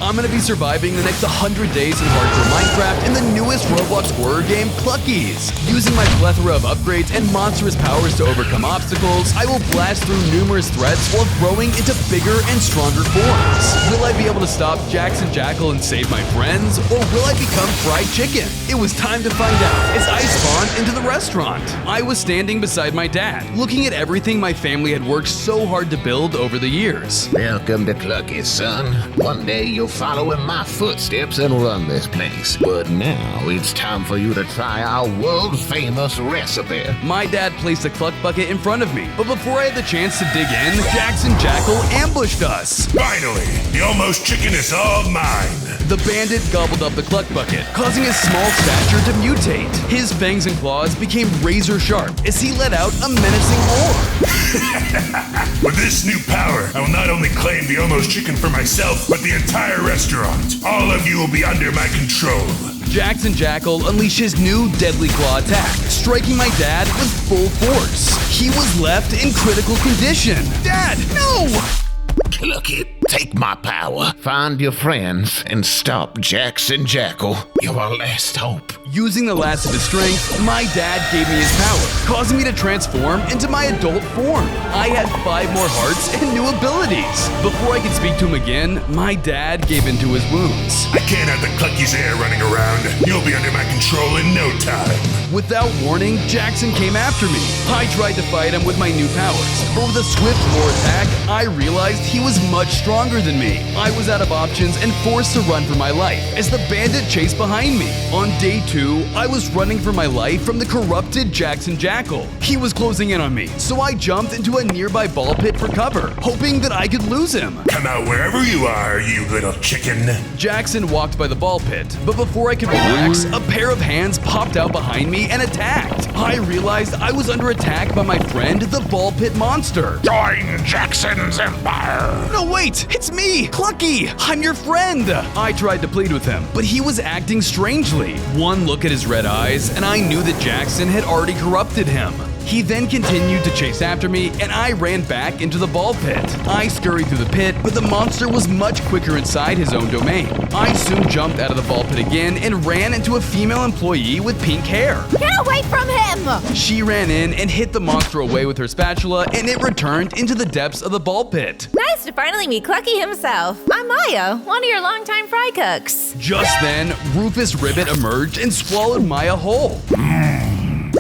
I'm gonna be surviving the next 100 days in hardcore Minecraft in the newest Roblox horror game, CLUCKY'S. Using my plethora of upgrades and monstrous powers to overcome obstacles, I will blast through numerous threats while growing into bigger and stronger forms. Will I be able to stop Jaxon Jackyl and save my friends, or will I become fried chicken? It was time to find out as I spawned into the restaurant. I was standing beside my dad, looking at everything my family had worked so hard to build over the years. Welcome to CLUCKY'S, son. One day you'll follow in my footsteps and run this place. But now it's time for you to try our world-famous recipe. My dad placed a cluck bucket in front of me, but before I had the chance to dig in, Jaxon Jackyl ambushed us. Finally, the almost chicken is all mine. The bandit gobbled up the cluck bucket, causing his small stature to mutate. His fangs and claws became razor sharp as he let out a menacing roar. With this new power, I will not only claim the almost chicken for myself, but the entire restaurant. All of you will be under my control. Jaxon Jackyl unleashed his new deadly claw attack, striking my dad with full force. He was left in critical condition. Dad, no! Clucky, take my power. Find your friends and stop Jaxon Jackyl. You're our last hope. Using the last of his strength, my dad gave me his power, causing me to transform into my adult form. I had 5 more hearts and new abilities. Before I could speak to him again, my dad gave into his wounds. I can't have the Clucky's air running around. You'll be under my control in no time. Without warning, Jaxon came after me. I tried to fight him with my new powers, but with a swift roar attack, I realized he was much stronger than me. I was out of options and forced to run for my life as the bandit chased behind me. On day 2, I was running for my life from the corrupted Jaxon Jackyl. He was closing in on me, so I jumped into a nearby ball pit for cover, hoping that I could lose him. Come out wherever you are, you little chicken. Jaxon walked by the ball pit, but before I could relax, a pair of hands popped out behind me and attacked. I realized I was under attack by my friend, the ball pit monster. Join Jaxon's empire. No, wait! It's me, Clucky! I'm your friend! I tried to plead with him, but he was acting strangely. One look at his red eyes, and I knew that Jaxon had already corrupted him. He then continued to chase after me, and I ran back into the ball pit. I scurried through the pit, but the monster was much quicker inside his own domain. I soon jumped out of the ball pit again and ran into a female employee with pink hair. Get away from him! She ran in and hit the monster away with her spatula, and it returned into the depths of the ball pit. Nice to finally meet Clucky himself. I'm Maya, one of your longtime fry cooks. Just then, Rufus Ribbit emerged and swallowed Maya whole.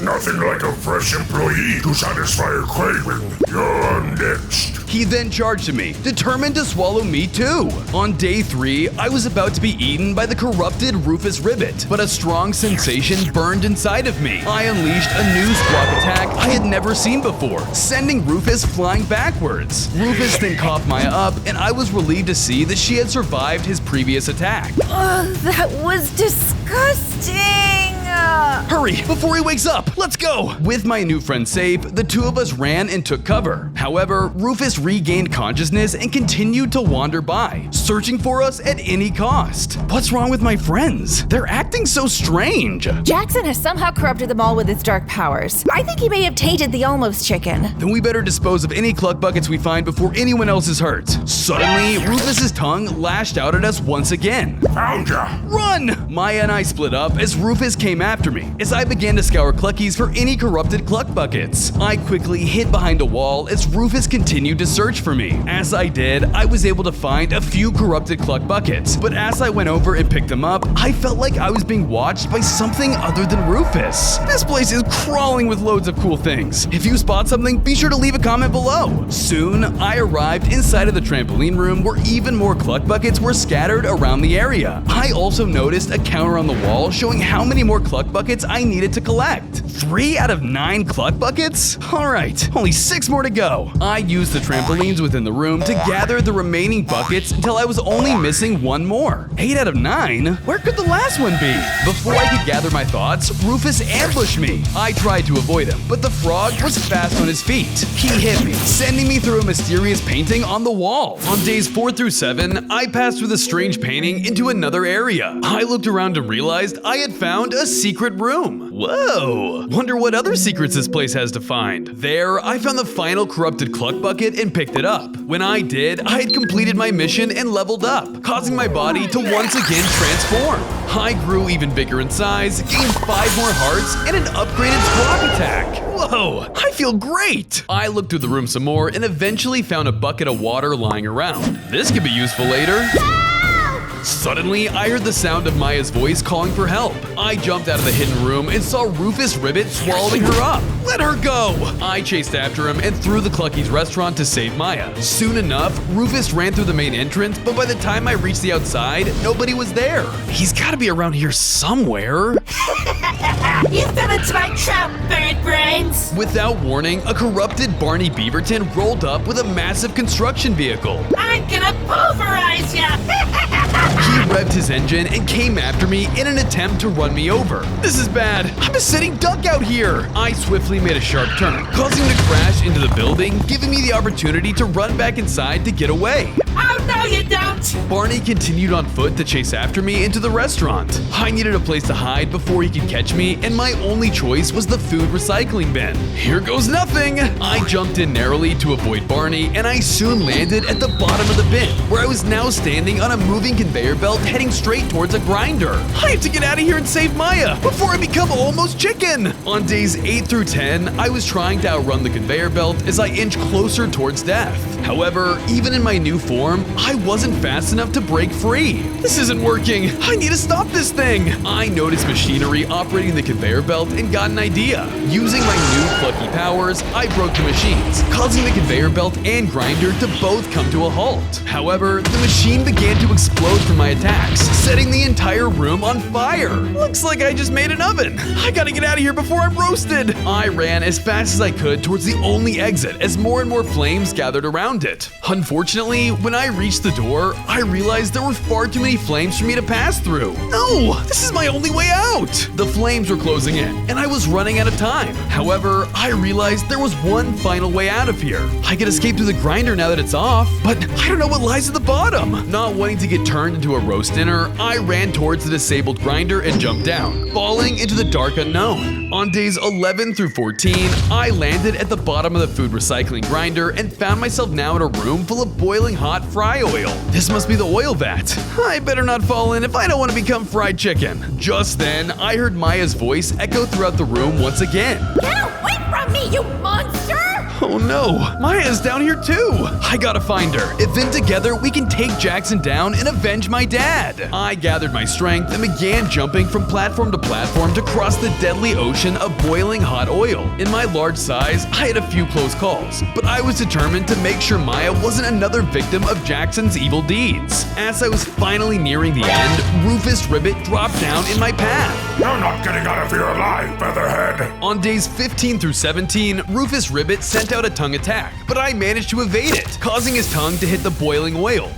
Nothing like a fresh employee to satisfy a craving. You're next. He then charged at me, determined to swallow me too. On day 3, I was about to be eaten by the corrupted Rufus Ribbit, but a strong sensation burned inside of me. I unleashed a new squawk attack I had never seen before, sending Rufus flying backwards. Rufus then coughed Maya up, and I was relieved to see that she had survived his previous attack. Ugh, that was disgusting! Hurry, before he wakes up! Let's go! With my new friend safe, the two of us ran and took cover. However, Rufus regained consciousness and continued to wander by, searching for us at any cost. What's wrong with my friends? They're acting so strange. Jaxon has somehow corrupted them all with his dark powers. I think he may have tainted the almost chicken. Then we better dispose of any cluck buckets we find before anyone else is hurt. Suddenly, Rufus's tongue lashed out at us once again. Found ya! Run! Maya and I split up as Rufus came after me, as I began to scour Clucky's for any corrupted cluck buckets. I quickly hid behind a wall as Rufus continued to search for me. As I did, I was able to find a few corrupted cluck buckets, but as I went over and picked them up, I felt like I was being watched by something other than Rufus. This place is crawling with loads of cool things. If you spot something, be sure to leave a comment below. Soon, I arrived inside of the trampoline room where even more cluck buckets were scattered around the area. I also noticed a counter on the wall showing how many more cluck buckets I needed to collect. 3 out of 9 cluck buckets? Alright, only 6 more to go. I used the trampolines within the room to gather the remaining buckets until I was only missing 1 more. 8 out of 9? Where could the last one be? Before I could gather my thoughts, Rufus ambushed me. I tried to avoid him, but the frog was fast on his feet. He hit me, sending me through a mysterious painting on the wall. On days 4 through 7, I passed through the strange painting into another area. I looked around and realized I had found a secret secret room. Whoa! Wonder what other secrets this place has to find. There, I found the final corrupted cluck bucket and picked it up. When I did, I had completed my mission and leveled up, causing my body to once again transform. I grew even bigger in size, gained 5 more hearts, and an upgraded squawk attack. Whoa, I feel great! I looked through the room some more and eventually found a bucket of water lying around. This could be useful later. Suddenly, I heard the sound of Maya's voice calling for help. I jumped out of the hidden room and saw Rufus Ribbit swallowing her up. Let her go! I chased after him and through the CLUCKY'S restaurant to save Maya. Soon enough, Rufus ran through the main entrance, but by the time I reached the outside, nobody was there. He's gotta be around here somewhere. You fell into my trap, bird brains! Without warning, a corrupted Barney Beaverton rolled up with a massive construction vehicle. I'm gonna pulverize ya! He revved his engine and came after me in an attempt to run me over. This is bad. I'm a sitting duck out here. I swiftly made a sharp turn, causing him to crash into the building, giving me the opportunity to run back inside to get away. Oh, no you don't! Barney continued on foot to chase after me into the restaurant. I needed a place to hide before he could catch me, and my only choice was the food recycling bin. Here goes nothing! I jumped in narrowly to avoid Barney, and I soon landed at the bottom of the bin, where I was now standing on a moving conveyor belt heading straight towards a grinder. I have to get out of here and save Maya before I become almost chicken! On days 8 through 10, I was trying to outrun the conveyor belt as I inched closer towards death. However, even in my new form, I wasn't fast enough to break free. This isn't working. I need to stop this thing. I noticed machinery operating the conveyor belt and got an idea. Using my new Clucky powers, I broke the machines, causing the conveyor belt and grinder to both come to a halt. However, the machine began to explode from my attacks, setting the entire room on fire. Looks like I just made an oven. I gotta get out of here before I'm roasted. I ran as fast as I could towards the only exit as more and more flames gathered around it. Unfortunately, when I reached the door, I realized there were far too many flames for me to pass through. No, this is my only way out. The flames were closing in, and I was running out of time. However, I realized there was one final way out of here. I could escape through the grinder now that it's off, but I don't know what lies at the bottom. Not wanting to get turned into a roast dinner, I ran towards the disabled grinder and jumped down, falling into the dark unknown. On days 11 through 14, I landed at the bottom of the food recycling grinder and found myself now in a room full of boiling hot fry oil. This must be the oil vat. I better not fall in if I don't want to become fried chicken. Just then, I heard Maya's voice echo throughout the room once again. Get away from me, you monster! Oh no, Maya's down here too. I gotta find her. If in together, we can take Jaxon down and avenge my dad. I gathered my strength and began jumping from platform to platform to cross the deadly ocean of boiling hot oil. In my large size, I had a few close calls, but I was determined to make sure Maya wasn't another victim of Jaxon's evil deeds. As I was finally nearing the end, Rufus Ribbit dropped down in my path. You're not getting out of here alive, Featherhead! On days 15 through 17, Rufus Ribbit sent out a tongue attack, but I managed to evade it, causing his tongue to hit the boiling oil.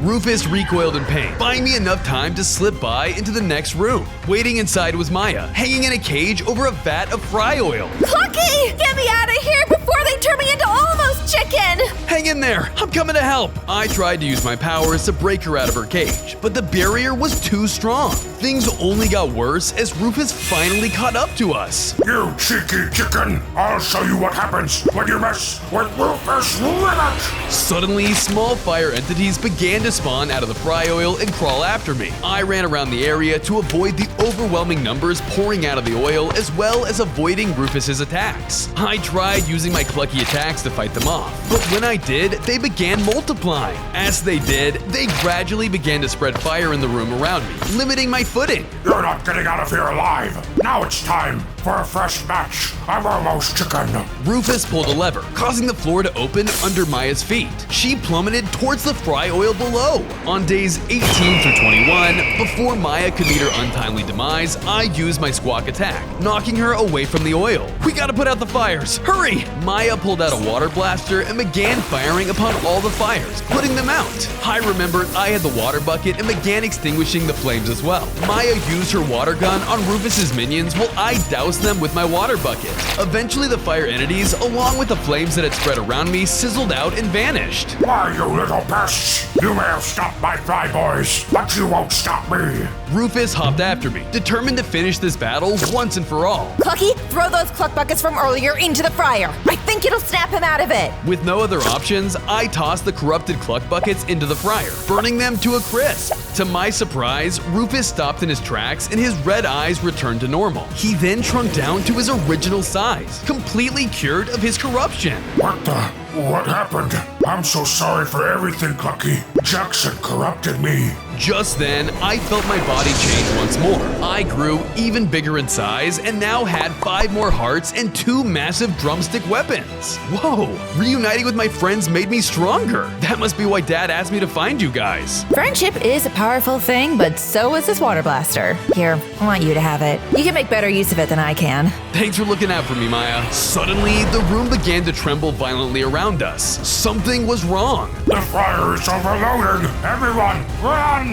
Rufus recoiled in pain, buying me enough time to slip by into the next room. Waiting inside was Maya, hanging in a cage over a vat of fry oil. Clucky! Get me out of here before they turn me into almost chicken! Hang in there, I'm coming to help. I tried to use my powers to break her out of her cage, but the barrier was too strong. Things only got worse as Rufus finally caught up to us. You cheeky chicken! I'll show you what happens when you mess with Rufus Ribbit! Suddenly, small fire entities began to spawn out of the fry oil and crawl after me. I ran around the area to avoid the overwhelming numbers pouring out of the oil, as well as avoiding Rufus's attacks. I tried using my Clucky attacks to fight them off, but when I did, they began multiplying. As they did, they gradually began to spread fire in the room around me, limiting my footing. You're not getting out of here alive! Now it's time for a fresh batch of almost chicken! Rufus pulled a lever, causing the floor to open under Maya's feet. She plummeted towards the fry oil below. On days 18 through 21, before Maya could meet her untimely demise, I used my squawk attack, knocking her away from the oil. We gotta put out the fires! Hurry! Maya pulled out a water blaster and began firing upon all the fires, putting them out. I remembered I had the water bucket and began extinguishing the flames as well. Maya used her water gun on Rufus's minions while I doused them with my water bucket. Eventually the fire entities, along with the flames that had spread around me, sizzled out and vanished. Why, you little pests! You may have stopped my fly boys, but you won't stop me! Rufus hopped after me, determined to finish this battle once and for all. Clucky, throw those cluck buckets from earlier into the fryer. I think it'll snap him out of it. With no other options, I tossed the corrupted cluck buckets into the fryer, burning them to a crisp. To my surprise, Rufus stopped in his tracks and his red eyes returned to normal. He then shrunk down to his original size, completely cured of his corruption. What happened? I'm so sorry for everything, Clucky. Jaxon corrupted me. Just then, I felt my body change once more. I grew even bigger in size and now had 5 more hearts and 2 massive drumstick weapons. Whoa, reuniting with my friends made me stronger. That must be why Dad asked me to find you guys. Friendship is a powerful thing, but so is this water blaster. Here, I want you to have it. You can make better use of it than I can. Thanks for looking out for me, Maya. Suddenly, the room began to tremble violently around us. Something was wrong. The fryer is overloading! Everyone, run!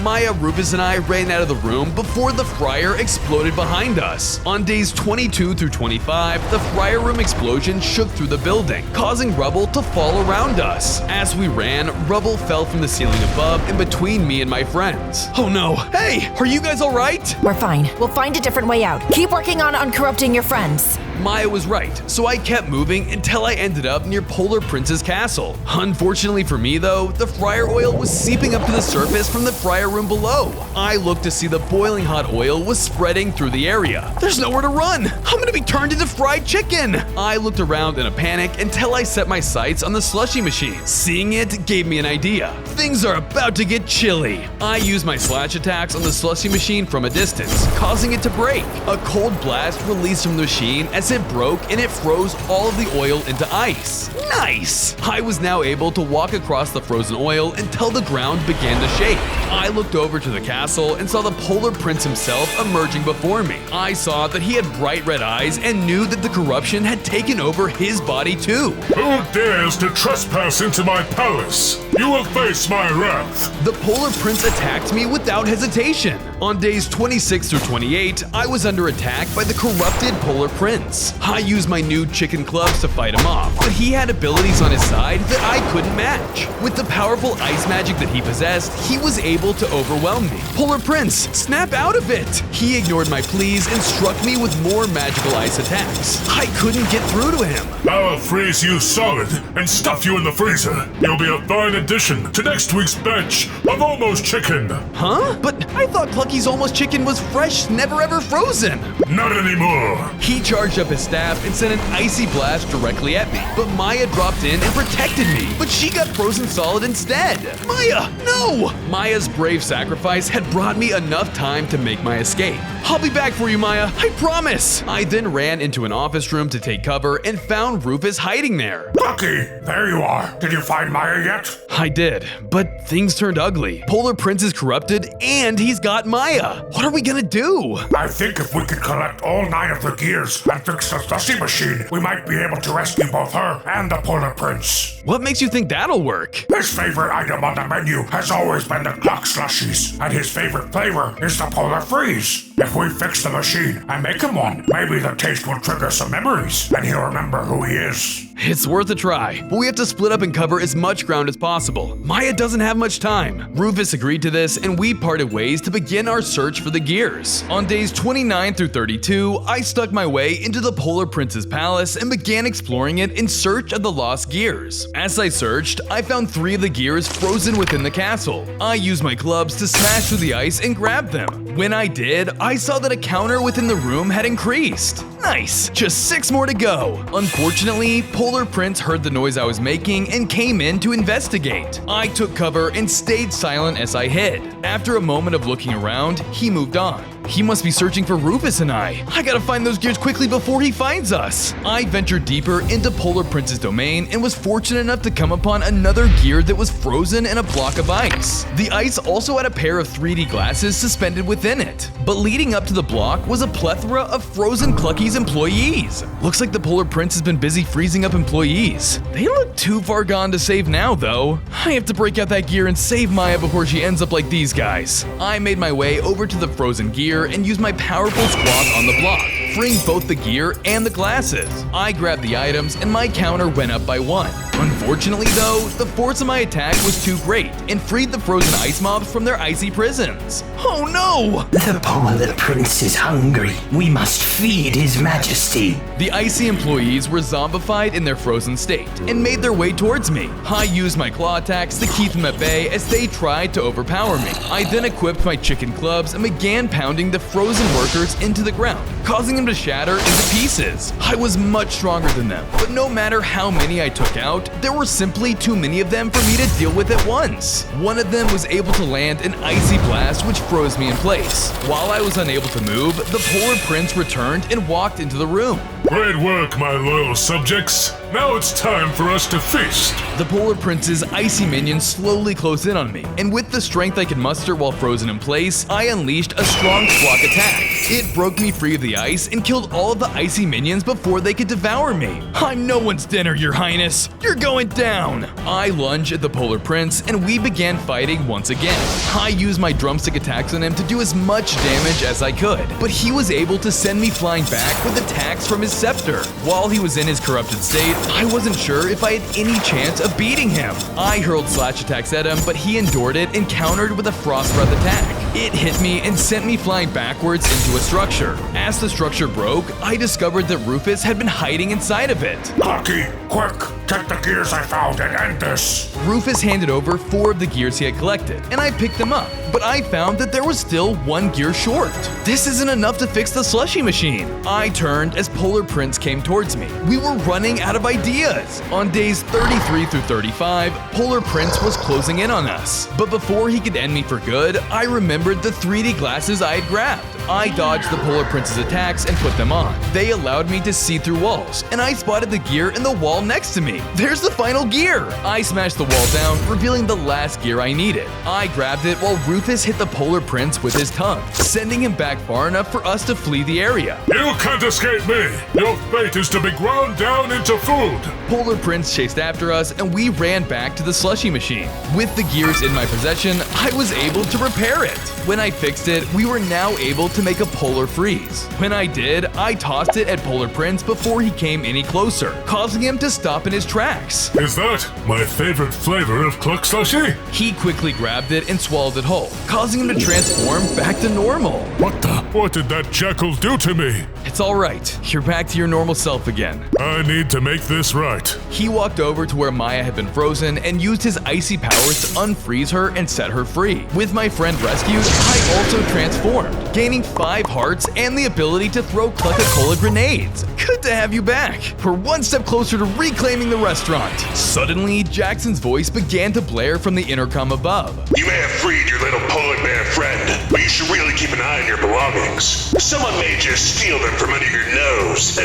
Maya, Rufus, and I ran out of the room before the fryer exploded behind us. On days 22 through 25, the fryer room explosion shook through the building, causing rubble to fall around us. As we ran, rubble fell from the ceiling above and between me and my friends. Oh no! Hey, are you guys alright? We're fine. We'll find a different way out. Keep working on uncorrupting your friends. Maya was right, so I kept moving until I ended up near Polar Prince's castle. Unfortunately for me though, the fryer oil was seeping up to the surface from the fryer room below. I looked to see the boiling hot oil was spreading through the area. There's nowhere to run! I'm gonna be turned into fried chicken! I looked around in a panic until I set my sights on the slushy machine. Seeing it gave me an idea. Things are about to get chilly. I used my slash attacks on the slushy machine from a distance, causing it to break. A cold blast released from the machine as it broke and it froze all of the oil into ice. Nice! I was now able to walk across the frozen oil until the ground began to shake. I looked over to the castle and saw the Polar Prince himself emerging before me. I saw that he had bright red eyes and knew that the corruption had taken over his body too. Who dares to trespass into my palace? You will face my wrath. The Polar Prince attacked me without hesitation. On days 26 through 28, I was under attack by the corrupted Polar Prince. I used my new chicken clubs to fight him off, but he had abilities on his side that I couldn't match. With the powerful ice magic that he possessed, he was able to overwhelm me. Polar Prince, snap out of it! He ignored my pleas and struck me with more magical ice attacks. I couldn't get through to him. I'll freeze you solid and stuff you in the freezer. You'll be a fine addition to next week's batch of Almost Chicken. Huh? But I thought Clucky's Almost Chicken was fresh, never ever frozen. Not anymore. He charged up his staff and sent an icy blast directly at me, but Maya dropped in and protected me, but she got frozen solid instead. Maya, no! Maya's brave sacrifice had brought me enough time to make my escape. I'll be back for you, Maya, I promise! I then ran into an office room to take cover and found Rufus hiding there. Clucky, there you are. Did you find Maya yet? I did, but things turned ugly. Polar Prince is corrupted and he's got Maya. What are we gonna do? I think if we could collect all 9 of the gears and fix the slushy machine, we might be able to rescue both her and the Polar Prince. What makes you think that'll work? His favorite item on the menu has always been the Cluck slushies, and his favorite flavor is the Polar Freeze. If we fix the machine and make him one, maybe the taste will trigger some memories, and he'll remember who he is. It's worth a try, but we have to split up and cover as much ground as possible. Maya doesn't have much time. Rufus agreed to this, and we parted ways to begin our search for the gears. On days 29 through 32, I stuck my way into the Polar Prince's palace and began exploring it in search of the lost gears. As I searched, I found 3 of the gears frozen within the castle. I used my clubs to smash through the ice and grab them. When I did, I saw that a counter within the room had increased. Nice! Just 6 more to go. Unfortunately, Polar Prince heard the noise I was making and came in to investigate. I took cover and stayed silent as I hid. After a moment of looking around, he moved on. He must be searching for Rufus and I gotta find those gears quickly before he finds us. I ventured deeper into Polar Prince's domain and was fortunate enough to come upon another gear that was frozen in a block of ice. The ice also had a pair of 3D glasses suspended within it. But leading up to the block was a plethora of frozen CLUCKY'S employees. Looks like the Polar Prince has been busy freezing up employees. They look too far gone to save now, though. I have to break out that gear and save Maya before she ends up like these guys. I made my way over to the frozen gear and used my powerful squawk on the block, freeing both the gear and the glasses. I grabbed the items and my counter went up by 1. Unfortunately though, the force of my attack was too great and freed the frozen ice mobs from their icy prisons. Oh no! The Polar Prince is hungry. We must feed his majesty. The icy employees were zombified in their frozen state and made their way towards me. I used my claw attacks to keep them at bay as they tried to overpower me. I then equipped my chicken clubs and began pounding the frozen workers into the ground, causing them to shatter into pieces. I was much stronger than them, but no matter how many I took out, there were simply too many of them for me to deal with at once. One of them was able to land an icy blast which froze me in place. While I was unable to move, the Polar Prince returned and walked into the room. Great work, my loyal subjects. Now it's time for us to feast. The Polar Prince's icy minions slowly closed in on me, and with the strength I could muster while frozen in place, I unleashed a strong squawk attack. It broke me free of the ice and killed all of the icy minions before they could devour me. I'm no one's dinner, your highness. You're going down. I lunged at the Polar Prince and we began fighting once again. I used my drumstick attacks on him to do as much damage as I could, but he was able to send me flying back with attacks from his scepter. While he was in his corrupted state, I wasn't sure if I had any chance of beating him. I hurled slash attacks at him, but he endured it and countered with a frost breath attack. It hit me and sent me flying backwards into a structure. As the structure broke, I discovered that Rufus had been hiding inside of it. Clucky, quick, take the gears I found and end this. Rufus handed over 4 of the gears he had collected, and I picked them up, but I found that there was still 1 gear short. This isn't enough to fix the slushy machine. I turned as Polar Prince came towards me. We were running out of ideas. On days 33 through 35, Polar Prince was closing in on us. But before he could end me for good, I remembered the 3D glasses I had grabbed. I dodged the Polar Prince's attacks and put them on. They allowed me to see through walls, and I spotted the gear in the wall next to me. There's the final gear! I smashed the wall down, revealing the last gear I needed. I grabbed it while Rufus hit the Polar Prince with his tongue, sending him back far enough for us to flee the area. You can't escape me. Your fate is to be ground down into food. Polar Prince chased after us, and we ran back to the slushy machine. With the gears in my possession, I was able to repair it. When I fixed it, we were now able to make a polar freeze. When I did, I tossed it at Polar Prince before he came any closer, causing him to stop in his tracks. Is that my favorite flavor of Cluck Slushy? He quickly grabbed it and swallowed it whole, causing him to transform back to normal. What did that jackal do to me? It's alright, you're back to your normal self again. I need to make this right. He walked over to where Maya had been frozen and used his icy powers to unfreeze her and set her free. With my friend rescued, I also transformed, gaining 5 hearts and the ability to throw Coca-Cola grenades. Good to have you back. We're one step closer to reclaiming the restaurant. Suddenly, Jackson's voice began to blare from the intercom above. You may have freed your little polar bear friend, but you should really keep an eye on your belongings. Someone may just steal them from under your nose.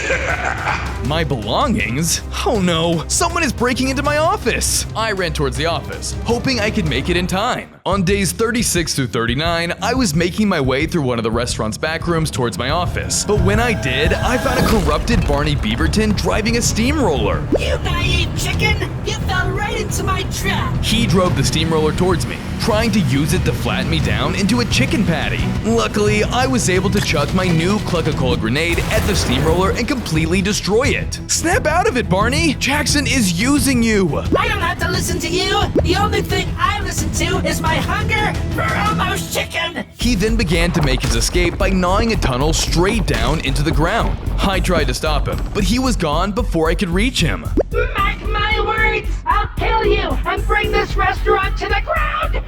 My belongings? Oh no, someone is breaking into my office. I ran towards the office, hoping I could make it in time. On days 36 through 39, I was making my way through one of the restaurant's back rooms towards my office. But when I did, I found a corrupted Barney Beaverton driving a steamroller. You naive chicken! You fell right into my trap! He drove the steamroller towards me, trying to use it to flatten me down into a chicken patty. Luckily, I was able to chuck my new Coca-Cola grenade at the steamroller and completely destroy it. Snap out of it, Barney! Jaxon is using you! I don't have to listen to you! The only thing I listen to is my hunger for almost chicken! He then began to make his escape by gnawing a tunnel straight down into the ground. I tried to stop him, but he was gone before I could reach him. Mark my words! I'll kill you and bring this restaurant to the ground!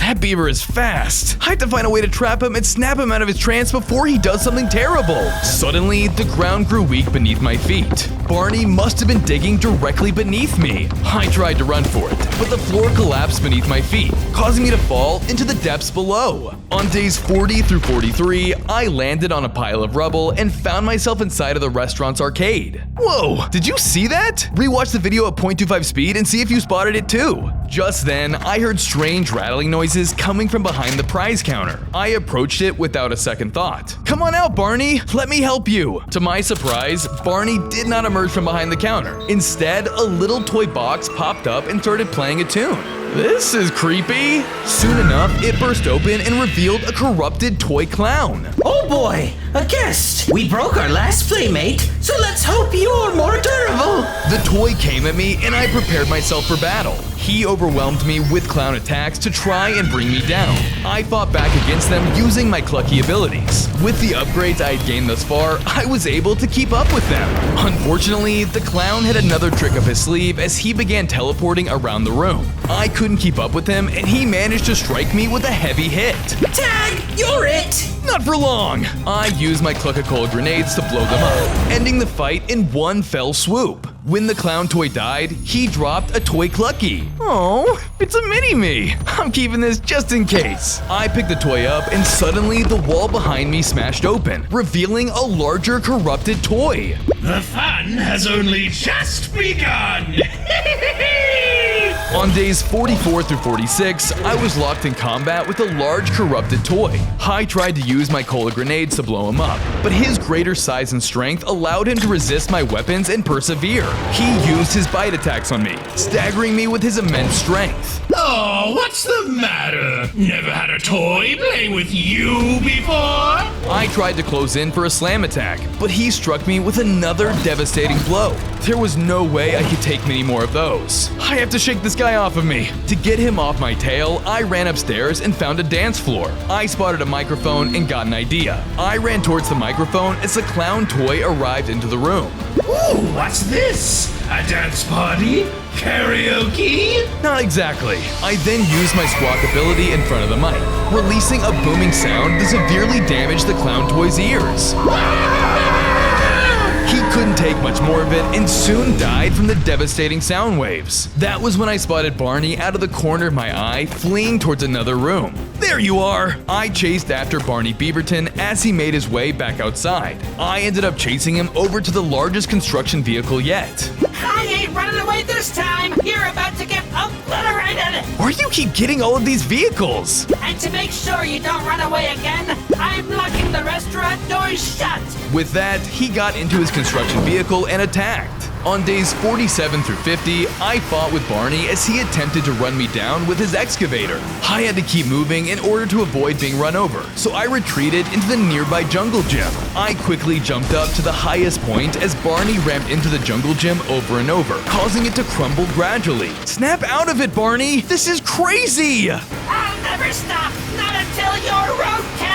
That beaver is fast. I have to find a way to trap him and snap him out of his trance before he does something terrible. Suddenly, the ground grew weak beneath my feet. Barney must have been digging directly beneath me. I tried to run for it, but the floor collapsed beneath my feet, causing me to fall into the depths below. On days 40 through 43, I landed on a pile of rubble and found myself inside of the restaurant's arcade. Whoa, did you see that? Rewatch the video at 0.25 speed and see if you spotted it too. Just then, I heard strange rattling noises coming from behind the prize counter. I approached it without a second thought. Come on out, Barney, let me help you. To my surprise, Barney did not emerge from behind the counter. Instead, a little toy box popped up and started playing a tune. This is creepy. Soon enough, it burst open and revealed a corrupted toy clown. Oh boy, a guest! We broke our last playmate, so let's hope you're more durable. The toy came at me and I prepared myself for battle. He overwhelmed me with clown attacks to try and bring me down. I fought back against them using my Clucky abilities. With the upgrades I had gained thus far, I was able to keep up with them. Unfortunately, the clown had another trick up his sleeve as he began teleporting around the room. I couldn't keep up with him and he managed to strike me with a heavy hit. Tag, you're it! Not for long! I used my Clucka-Cola grenades to blow them up, ending the fight in one fell swoop. When the clown toy died, he dropped a toy Clucky. Oh, it's a mini-me! I'm keeping this just in case. I picked the toy up and suddenly the wall behind me smashed open, revealing a larger corrupted toy. The fun has only just begun! On days 44 through 46, I was locked in combat with a large corrupted toy. I tried to use my cola grenades to blow him up, but his greater size and strength allowed him to resist my weapons and persevere. He used his bite attacks on me, staggering me with his immense strength. Oh, what's the matter? Never had a toy play with you before? I tried to close in for a slam attack, but he struck me with another devastating blow. There was no way I could take many more of those. I have to shake this guy off of me. To get him off my tail, I ran upstairs and found a dance floor. I spotted a microphone and got an idea. I ran towards the microphone as the clown toy arrived into the room. Ooh, what's this? A dance party? Karaoke? Not exactly. I then used my squawk ability in front of the mic, releasing a booming sound that severely damaged the clown toy's ears. He couldn't take much more of it and soon died from the devastating sound waves. That was when I spotted Barney out of the corner of my eye, fleeing towards another room. There you are! I chased after Barney Beaverton as he made his way back outside. I ended up chasing him over to the largest construction vehicle yet. I ain't running away this time! You're about to get obliterated! Where do you keep getting all of these vehicles? And to make sure you don't run away again, I'm locking the restaurant doors shut! With that, he got into his construction vehicle and attacked. On days 47 through 50, I fought with Barney as he attempted to run me down with his excavator. I had to keep moving in order to avoid being run over, so I retreated into the nearby jungle gym. I quickly jumped up to the highest point as Barney ramped into the jungle gym over and over, causing it to crumble gradually. Snap out of it, Barney! This is crazy! I'll never stop! Not until you're roadkill!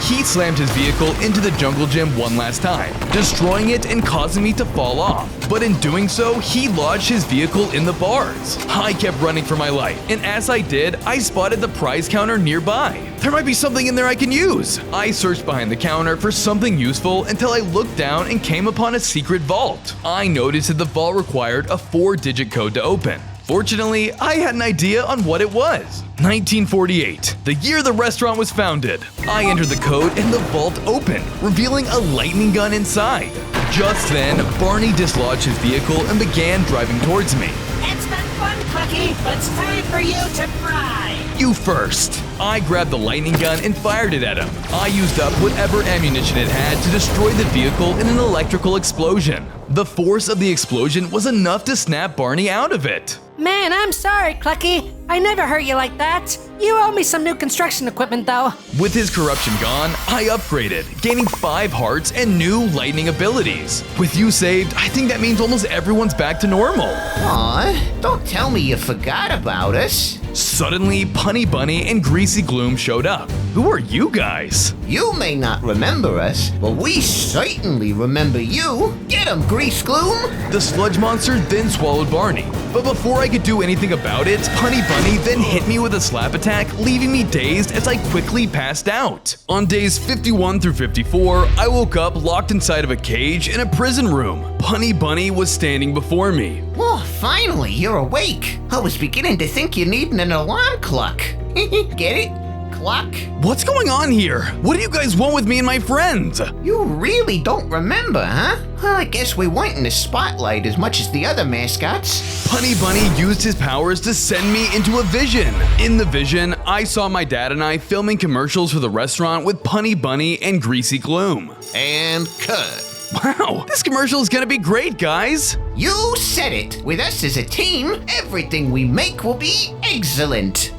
He slammed his vehicle into the jungle gym one last time, destroying it and causing me to fall off. But in doing so, he lodged his vehicle in the bars. I kept running for my life, and as I did, I spotted the prize counter nearby. There might be something in there I can use. I searched behind the counter for something useful until I looked down and came upon a secret vault. I noticed that the vault required a 4-digit code to open. Fortunately, I had an idea on what it was. 1948, the year the restaurant was founded. I entered the code and the vault opened, revealing a lightning gun inside. Just then, Barney dislodged his vehicle and began driving towards me. It's been fun, Clucky, but it's time for you to fry! You first. I grabbed the lightning gun and fired it at him. I used up whatever ammunition it had to destroy the vehicle in an electrical explosion. The force of the explosion was enough to snap Barney out of it. Man, I'm sorry, Clucky. I never hurt you like that. You owe me some new construction equipment, though. With his corruption gone, I upgraded, gaining 5 hearts and new lightning abilities. With you saved, I think that means almost everyone's back to normal. Aw, don't tell me you forgot about us. Suddenly, Punny Bunny and Greasy Gloom showed up. Who are you guys? You may not remember us, but we certainly remember you. Get him, Grease Gloom! The sludge monster then swallowed Barney. But before I could do anything about it, Punny Bunny then hit me with a slap attack, leaving me dazed as I quickly passed out. On days 51 through 54, I woke up locked inside of a cage in a prison room. Punny Bunny was standing before me. Oh, finally, you're awake. I was beginning to think you needed an alarm clock. Get it? Clock? What's going on here? What do you guys want with me and my friends? You really don't remember, huh? Well, I guess we weren't in the spotlight as much as the other mascots. Punny Bunny used his powers to send me into a vision. In the vision, I saw my dad and I filming commercials for the restaurant with Punny Bunny and Greasy Gloom. And cut. Wow, this commercial is gonna be great, guys. You said it. With us as a team, everything we make will be excellent.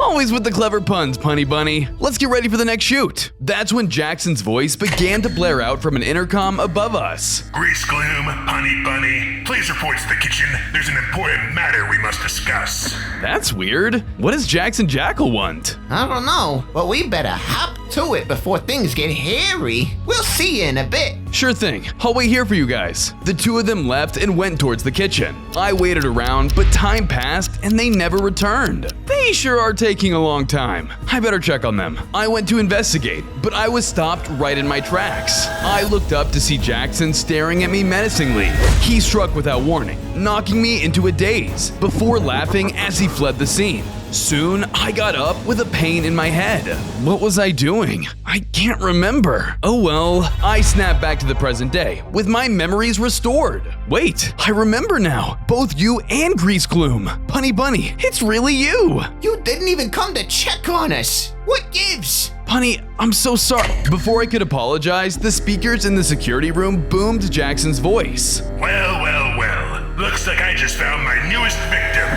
Always with the clever puns, Punny Bunny. Let's get ready for the next shoot. That's when Jackson's voice began to blare out from an intercom above us. Grease Gloom, Punny Bunny, please report to the kitchen. There's an important matter we must discuss. That's weird. What does Jaxon Jackyl want? I don't know, but we better hop to it before things get hairy. We'll see you in a bit. Sure thing. I'll wait here for you guys. The two of them left and went towards the kitchen. I waited around, but time passed and they never returned. They sure are taking a long time. I better check on them. I went to investigate, but I was stopped right in my tracks. I looked up to see Jaxon staring at me menacingly. He struck without warning, knocking me into a daze, before laughing as he fled the scene. Soon, I got up with a pain in my head. What was I doing? I can't remember. Oh well, I snapped back to the present day, with my memories restored. Wait, I remember now. Both you and Grease Gloom. Punny Bunny, it's really you. You didn't even come to check on us. What gives? Punny, I'm so sorry. Before I could apologize, the speakers in the security room boomed Jackson's voice. Well, well, well. Looks like I just found my newest victim.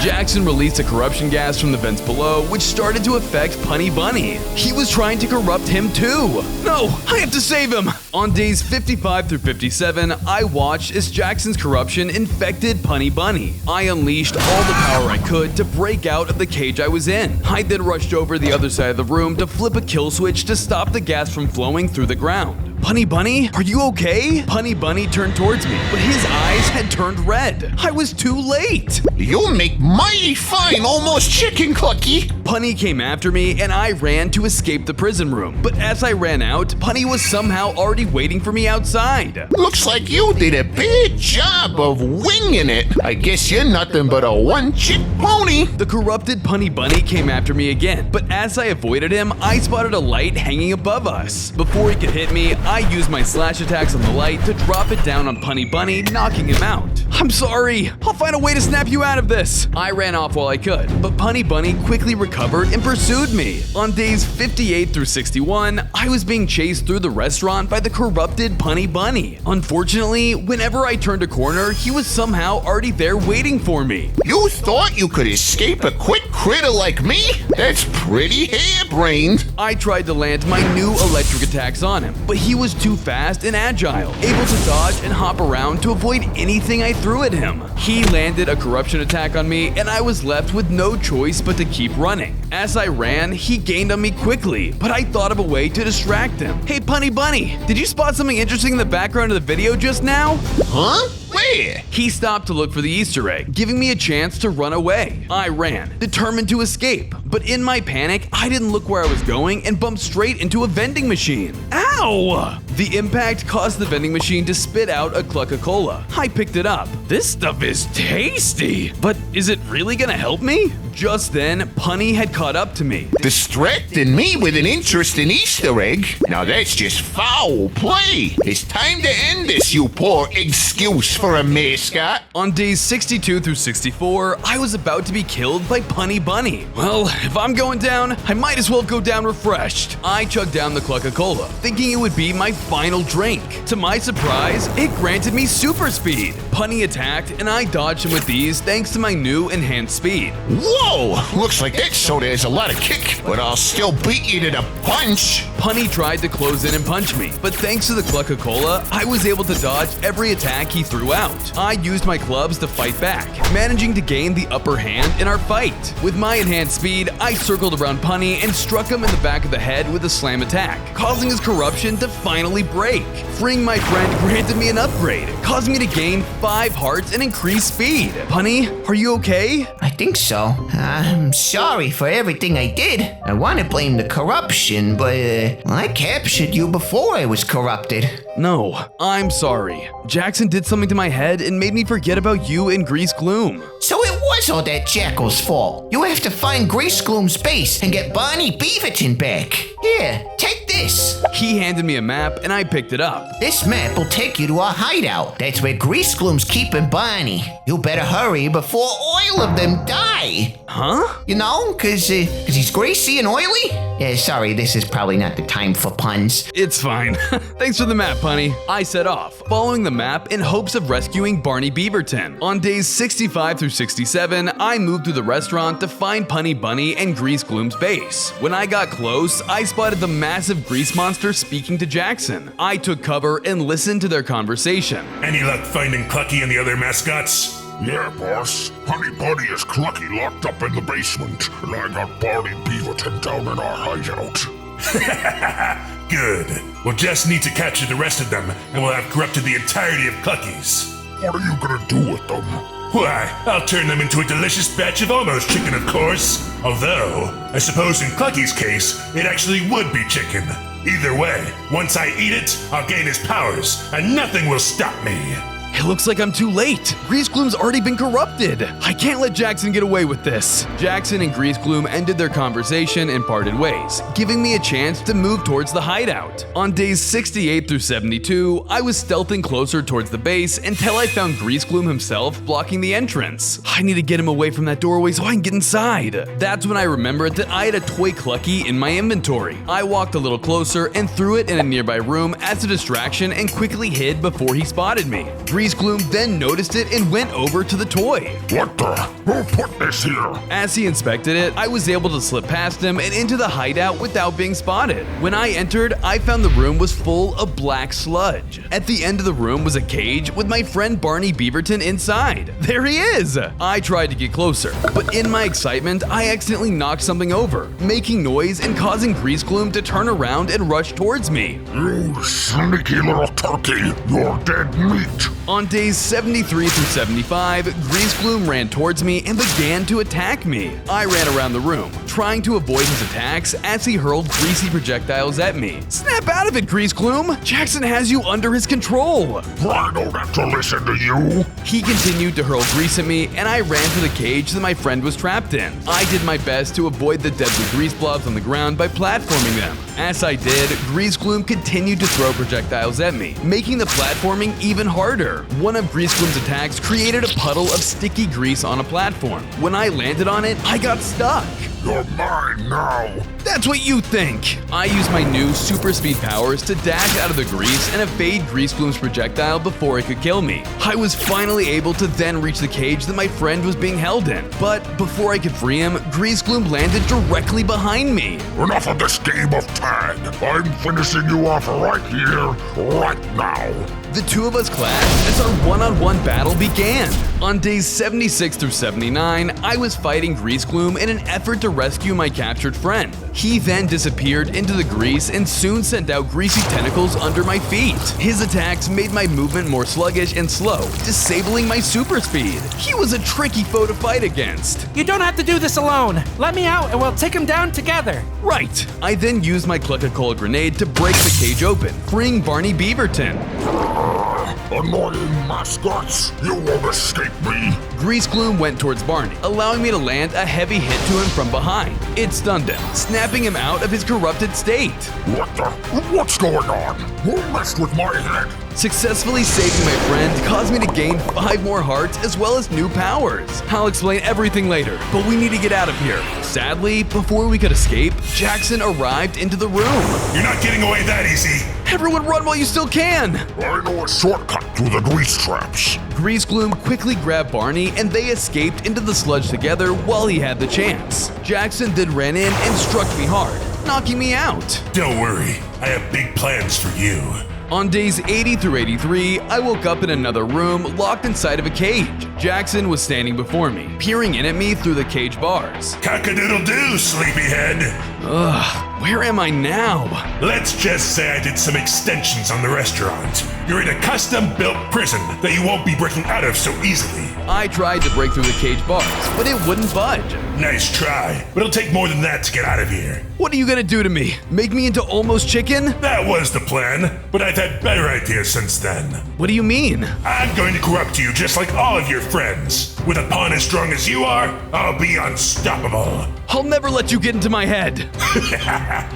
Jaxon released a corruption gas from the vents below, which started to affect Punny Bunny. He was trying to corrupt him too. No, I have to save him. On days 55 through 57, I watched as Jackson's corruption infected Punny Bunny. I unleashed all the power I could to break out of the cage I was in. I then rushed over the other side of the room to flip a kill switch to stop the gas from flowing through the ground. Punny Bunny, are you okay? Punny Bunny turned towards me, but his eyes had turned red. I was too late. You make mighty fine almost chicken, Clucky. Punny came after me and I ran to escape the prison room. But as I ran out, Punny was somehow already waiting for me outside. Looks like you did a bad job of winging it. I guess you're nothing but a one-trick pony. The corrupted Punny Bunny came after me again, but as I avoided him, I spotted a light hanging above us. Before he could hit me, I used my slash attacks on the light to drop it down on Punny Bunny, knocking him out. I'm sorry. I'll find a way to snap you out of this. I ran off while I could, but Punny Bunny quickly recovered and pursued me. On days 58 through 61, I was being chased through the restaurant by the corrupted Punny Bunny. Unfortunately, whenever I turned a corner, he was somehow already there waiting for me. You thought you could escape a quick critter like me? That's pretty harebrained. I tried to land my new electric attacks on him, but he was too fast and agile, able to dodge and hop around to avoid anything I threw at him. He landed a corruption attack on me, and I was left with no choice but to keep running. As I ran, he gained on me quickly, but I thought of a way to distract him. Hey Punny Bunny, did you spot something interesting in the background of the video just now? Huh? Where? He stopped to look for the Easter egg, giving me a chance to run away. I ran, determined to escape, but in my panic, I didn't look where I was going and bumped straight into a vending machine. Ow! The impact caused the vending machine to spit out a Clucka-Cola. I picked it up. This stuff is tasty, but is it really gonna help me? Just then, Punny had caught up to me. Distracting me with an interesting Easter egg? Now that's just foul play. It's time to end this, you poor excuse for a mascot. On days 62 through 64, I was about to be killed by Punny Bunny. Well, if I'm going down, I might as well go down refreshed. I chugged down the Clucka-Cola, thinking it would be my final drink. To my surprise, it granted me super speed. Punny attacked, and I dodged him with these thanks to my new enhanced speed. Whoa! Looks like that soda has a lot of kick, but I'll still beat you to the punch. Punny tried to close in and punch me, but thanks to the Clucka-Cola, I was able to dodge every attack he threw out. I used my clubs to fight back, managing to gain the upper hand in our fight. With my enhanced speed, I circled around Punny and struck him in the back of the head with a slam attack, causing his corruption to finally break. Freeing my friend granted me an upgrade, causing me to gain 5 hearts and increase speed. Punny, are you okay? I think so. I'm sorry for everything I did. I want to blame the corruption, but I captured you before I was corrupted. No, I'm sorry. Jaxon did something to my head and made me forget about you and Grease Gloom. So it was all that Jackyl's fault. You have to find Grease Gloom's base and get Barney Beaverton back. Here, take this. He handed me a map and I picked it up. This map will take you to our hideout. That's where Grease Gloom's keeping Barney. You better hurry before all of them die. Huh? You know, cause he's greasy and oily? Yeah, sorry, this is probably not the time for puns. It's fine. Thanks for the map, Punny. I set off, following the map in hopes of rescuing Barney Beaverton. On days 65 through 67, I moved through the restaurant to find Punny Bunny and Grease Gloom's base. When I got close, I spotted the massive grease monster speaking to Jaxon. I took cover and listened to their conversation. Any luck finding Clucky and the other mascots? Yeah, boss. Honey Bunny is Clucky locked up in the basement, and I got Barney Beaverton down in our hideout. Good. We'll just need to capture the rest of them, and we'll have corrupted the entirety of Clucky's. What are you gonna do with them? Why, I'll turn them into a delicious batch of almost chicken, of course. Although, I suppose in Clucky's case, it actually would be chicken. Either way, once I eat it, I'll gain his powers, and nothing will stop me. It looks like I'm too late. Grease Gloom's already been corrupted. I can't let Jaxon get away with this. Jaxon and Grease Gloom ended their conversation and parted ways, giving me a chance to move towards the hideout. On days 68 through 72, I was stealthing closer towards the base until I found Grease Gloom himself blocking the entrance. I need to get him away from that doorway so I can get inside. That's when I remembered that I had a toy Clucky in my inventory. I walked a little closer and threw it in a nearby room as a distraction and quickly hid before he spotted me. Grease Gloom then noticed it and went over to the toy. What the? Who put this here? As he inspected it, I was able to slip past him and into the hideout without being spotted. When I entered, I found the room was full of black sludge. At the end of the room was a cage with my friend Barney Beaverton inside. There he is! I tried to get closer, but in my excitement, I accidentally knocked something over, making noise and causing Grease Gloom to turn around and rush towards me. You sneaky little turkey! You're dead meat! On days 73 through 75, Grease Gloom ran towards me and began to attack me. I ran around the room, trying to avoid his attacks as he hurled greasy projectiles at me. Snap out of it, Grease Gloom! Jaxon has you under his control! I don't have to listen to you! He continued to hurl grease at me, and I ran to the cage that my friend was trapped in. I did my best to avoid the deadly grease blobs on the ground by platforming them. As I did, Grease Gloom continued to throw projectiles at me, making the platforming even harder. One of Grease Gloom's attacks created a puddle of sticky grease on a platform. When I landed on it, I got stuck. You're mine now! That's what you think! I used my new super speed powers to dash out of the grease and evade Grease Gloom's projectile before it could kill me. I was finally able to then reach the cage that my friend was being held in. But before I could free him, Grease Gloom landed directly behind me. Enough of this game of tag! I'm finishing you off right here, right now! The two of us clashed as our one-on-one battle began. On days 76 through 79, I was fighting Grease Gloom in an effort to rescue my captured friend. He then disappeared into the grease and soon sent out greasy tentacles under my feet. His attacks made my movement more sluggish and slow, disabling my super speed. He was a tricky foe to fight against. You don't have to do this alone. Let me out and we'll take him down together. Right. I then used my Clucka-Cola grenade to break the cage open, freeing Barney Beaverton. Annoying mascots, you won't escape me! Grease Gloom went towards Barney, allowing me to land a heavy hit to him from behind. It stunned him, snapping him out of his corrupted state. What the? What's going on? Who messed with my head? Successfully saving my friend caused me to gain 5 more hearts as well as new powers. I'll explain everything later, but we need to get out of here. Sadly, before we could escape, Jaxon arrived into the room. You're not getting away that easy. Everyone run while you still can! I know a shortcut through the grease traps. Grease Gloom quickly grabbed Barney and they escaped into the sludge together while he had the chance. Jaxon then ran in and struck me hard, knocking me out. Don't worry, I have big plans for you. On days 80 through 83, I woke up in another room locked inside of a cage. Jaxon was standing before me, peering in at me through the cage bars. Cock-a-doodle-doo, sleepyhead. Ugh, where am I now? Let's just say I did some extensions on the restaurant. You're in a custom-built prison that you won't be breaking out of so easily. I tried to break through the cage bars, but it wouldn't budge. Nice try, but it'll take more than that to get out of here. What are you gonna do to me? Make me into almost chicken? That was the plan, but I've had better ideas since then. What do you mean? I'm going to corrupt you just like all of your friends. With a pawn as strong as you are, I'll be unstoppable. I'll never let you get into my head.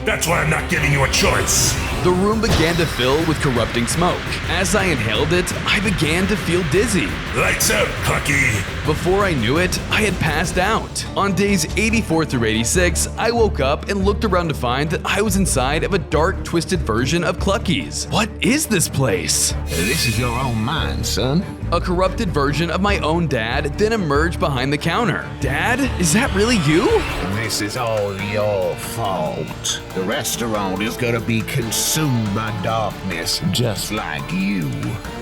That's why I'm not giving you a choice. The room began to fill with corrupting smoke. As I inhaled it, I began to feel dizzy. Lights out, Clucky. Before I knew it, I had passed out. On days 84 through 86, I woke up and looked around to find that I was inside of a dark, twisted version of CLUCKY'S. What is this place? This is your own mind, son. A corrupted version of my own dad then emerged behind the counter. Dad, is that really you? This is all your fault. The restaurant is gonna be consumed by darkness, just like you.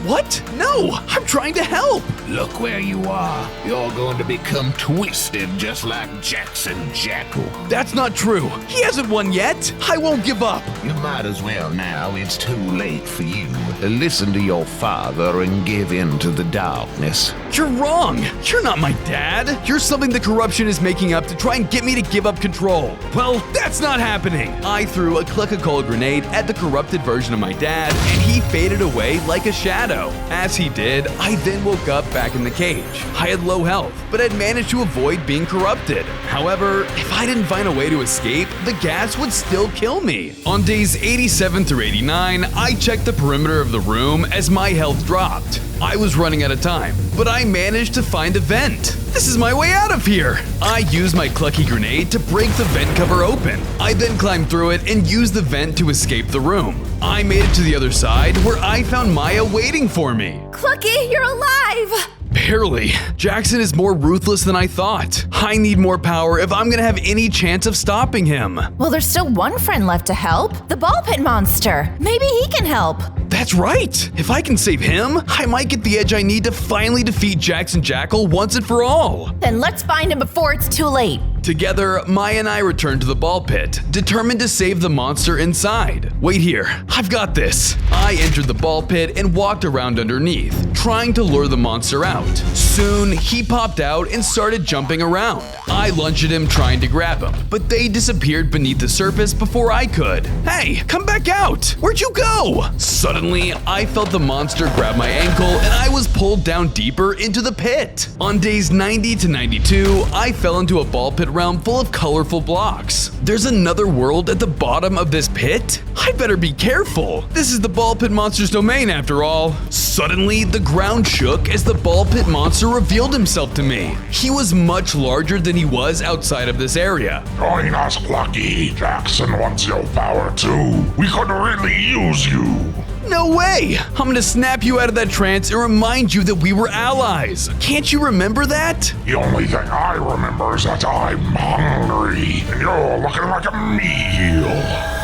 What? No, I'm trying to help. Look where you are. You're going to become twisted, just like Jaxon Jackyl. That's not true. He hasn't won yet. I won't give up. You might as well now. It's too late for you. Listen to your father and give in to the darkness. You're wrong. You're not my dad. You're something the corruption is making up to try and get me to give up control. Well, that's not happening. I threw a CLUCKY'S grenade at the corrupted version of my dad, and he faded away like a shadow. As he did, I then woke up back in the cage. I had low health, but had managed to avoid being corrupted. However, if I didn't find a way to escape, the gas would still kill me. On days 87 through 89, I checked the perimeter of the room as my health dropped. I was running out of time, but I managed to find a vent. This is my way out of here. I used my CLUCKY grenade to break the vent cover open. I then climbed through it and used the vent to escape the room. I made it to the other side where I found Maya waiting for me. Clucky, you're alive! Barely. Jaxon is more ruthless than I thought. I need more power if I'm gonna have any chance of stopping him. Well, there's still one friend left to help. The ball pit monster. Maybe he can help. That's right. If I can save him, I might get the edge I need to finally defeat Jaxon Jackyl once and for all. Then let's find him before it's too late. Together, Maya and I returned to the ball pit, determined to save the monster inside. Wait here, I've got this. I entered the ball pit and walked around underneath, trying to lure the monster out. Soon, he popped out and started jumping around. I lunged at him trying to grab him, but they disappeared beneath the surface before I could. Hey, come back out! Where'd you go? Suddenly, I felt the monster grab my ankle and I was pulled down deeper into the pit. On days 90 to 92, I fell into a ball pit realm full of colorful blocks. There's another world at the bottom of this pit? I better be careful. This is the ball pit monster's domain after all. Suddenly, the ground shook as the ball pit monster revealed himself to me. He was much larger than he was outside of this area. Join us, Clucky. Jaxon wants your power too. We could really use you. No way! I'm gonna snap you out of that trance and remind you that we were allies. Can't you remember that? The only thing I remember is that I'm hungry, and you're looking like a meal.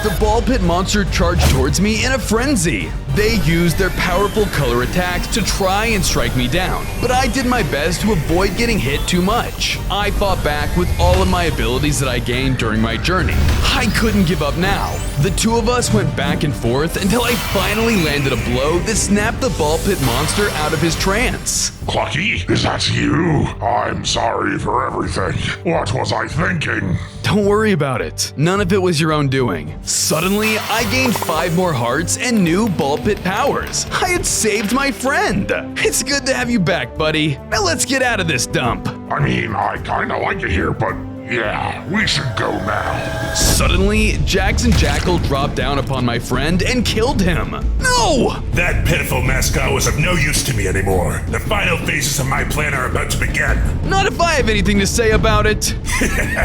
The ball pit monster charged towards me in a frenzy. They used their powerful color attacks to try and strike me down, but I did my best to avoid getting hit too much. I fought back with all of my abilities that I gained during my journey. I couldn't give up now. The two of us went back and forth until I finally landed a blow that snapped the ball pit monster out of his trance. Clucky, is that you? I'm sorry for everything. What was I thinking? Don't worry about it. None of it was your own doing. Suddenly, I gained 5 more hearts and new ball pit powers. I had saved my friend. It's good to have you back, buddy. Now let's get out of this dump. I mean, I kinda like it here, but yeah, we should go now. Suddenly, Jaxon Jackyl dropped down upon my friend and killed him. No! That pitiful mascot was of no use to me anymore. The final phases of my plan are about to begin. Not if I have anything to say about it.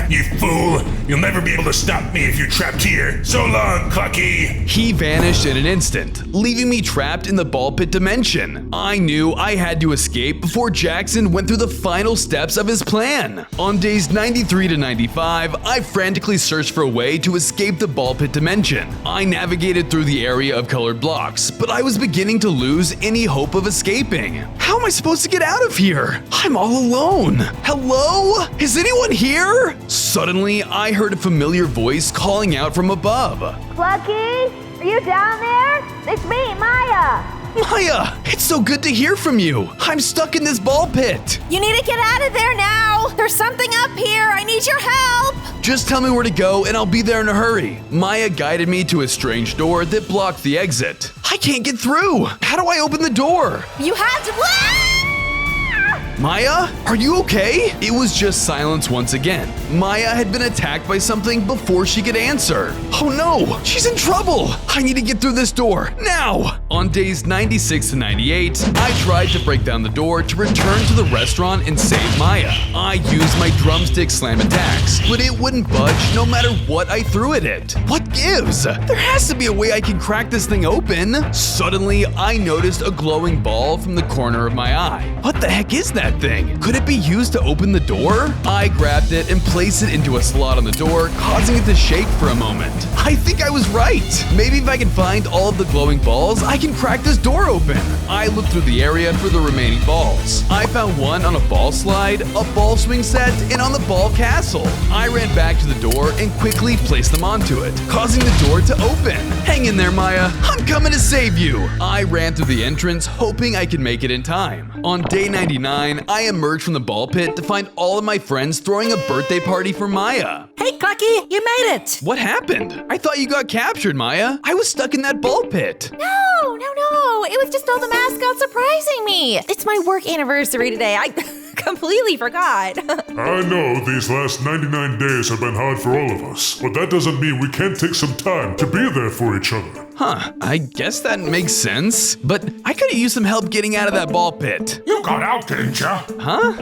You fool! You'll never be able to stop me if you're trapped here. So long, Clucky! He vanished in an instant, leaving me trapped in the ball pit dimension. I knew I had to escape before Jaxon went through the final steps of his plan. On days 93 to 195, I frantically searched for a way to escape the ball pit dimension. I navigated through the area of colored blocks, but I was beginning to lose any hope of escaping. How am I supposed to get out of here? I'm all alone. Hello? Is anyone here? Suddenly, I heard a familiar voice calling out from above. Clucky, are you down there? It's me, Maya. Maya, it's so good to hear from you. I'm stuck in this ball pit. You need to get out of there now. There's something up here. I need your help. Just tell me where to go and I'll be there in a hurry. Maya guided me to a strange door that blocked the exit. I can't get through. How do I open the door? You have to... Maya, are you okay? It was just silence once again. Maya had been attacked by something before she could answer. Oh no, she's in trouble. I need to get through this door, now. On days 96 to 98, I tried to break down the door to return to the restaurant and save Maya. I used my drumstick slam attacks, but it wouldn't budge no matter what I threw at it. What gives? There has to be a way I can crack this thing open. Suddenly, I noticed a glowing ball from the corner of my eye. What the heck is that thing? Could it be used to open the door? I grabbed it and placed it into a slot on the door, causing it to shake for a moment. I think I was right. Maybe if I can find all of the glowing balls, I can crack this door open. I looked through the area for the remaining balls. I found one on a ball slide, a ball swing set, and on the ball castle. I ran back to the door and quickly placed them onto it, causing the door to open. Hang in there, Maya. I'm coming to save you. I ran through the entrance, hoping I could make it in time. On day 99, I emerged from the ball pit to find all of my friends throwing a birthday party for Maya. Hey, Clucky, you made it. What happened? I thought you got captured, Maya. I was stuck in that ball pit. No. It was just all the mascots surprising me. It's my work anniversary today. I completely forgot. I know these last 99 days have been hard for all of us, but that doesn't mean we can't take some time to be there for each other. Huh, I guess that makes sense. But I could have used some help getting out of that ball pit. You got out, didn't ya? Huh?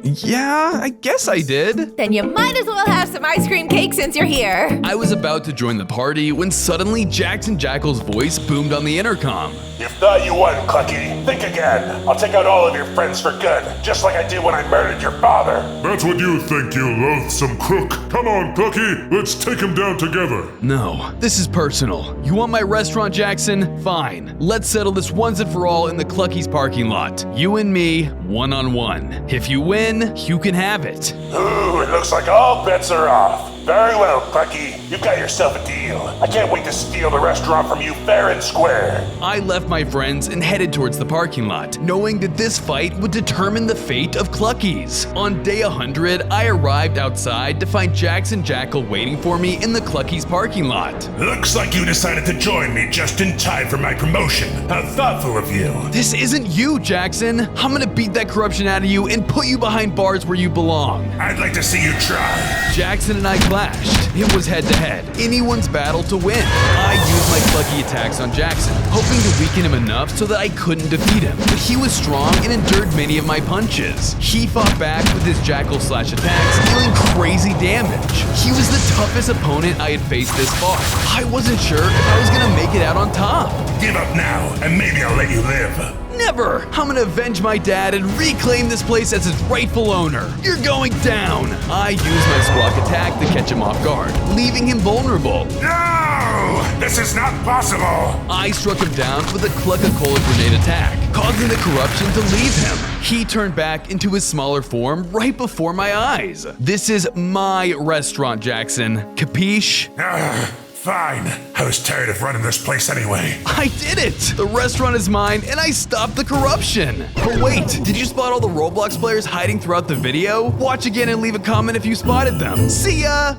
Yeah, I guess I did. Then you might as well have some ice cream cake since you're here. I was about to join the party when suddenly Jaxon Jackyl's voice boomed on the intercom. You thought you won, Clucky. Think again. I'll take out all of your friends for good, just like I did when I murdered your father. That's what you think, you loathsome crook. Come on, Clucky, let's take him down together. No, this is personal. You want my restaurant, Jaxon? Fine. Let's settle this once and for all in the CLUCKY'S parking lot. You and me, one-on-one. If you win, you can have it. Ooh, it looks like all bets are off. Very well, Clucky. You got yourself a deal. I can't wait to steal the restaurant from you fair and square. I left my friends and headed towards the parking lot, knowing that this fight would determine the fate of CLUCKY'S. On day 100, I arrived outside to find Jaxon Jackyl waiting for me in the CLUCKY'S parking lot. Looks like you decided to join me just in time for my promotion. How thoughtful of you. This isn't you, Jaxon. I'm gonna beat that corruption out of you and put you behind bars where you belong. I'd like to see you try. Jaxon and I clashed. It was head-to-head. Anyone's battle to win. I used my Clucky attacks on Jaxon, hoping to weaken him enough so that I couldn't defeat him. But he was strong and endured many of my punches. He fought back with his Jackal slash attacks, dealing crazy damage. He was the toughest opponent I had faced this far. I wasn't sure if I was gonna make it out on top. Give up now, and maybe I'll let you live. Never! I'm gonna avenge my dad and reclaim this place as its rightful owner. You're going down! I used my squawk attack to catch him off guard, leaving him vulnerable. No! This is not possible! I struck him down with a Clucka-Cola grenade attack, causing the corruption to leave him. He turned back into his smaller form right before my eyes. This is my restaurant, Jaxon. Capiche? Fine. I was tired of running this place anyway. I did it! The restaurant is mine, and I stopped the corruption! But wait, did you spot all the Roblox players hiding throughout the video? Watch again and leave a comment if you spotted them. See ya!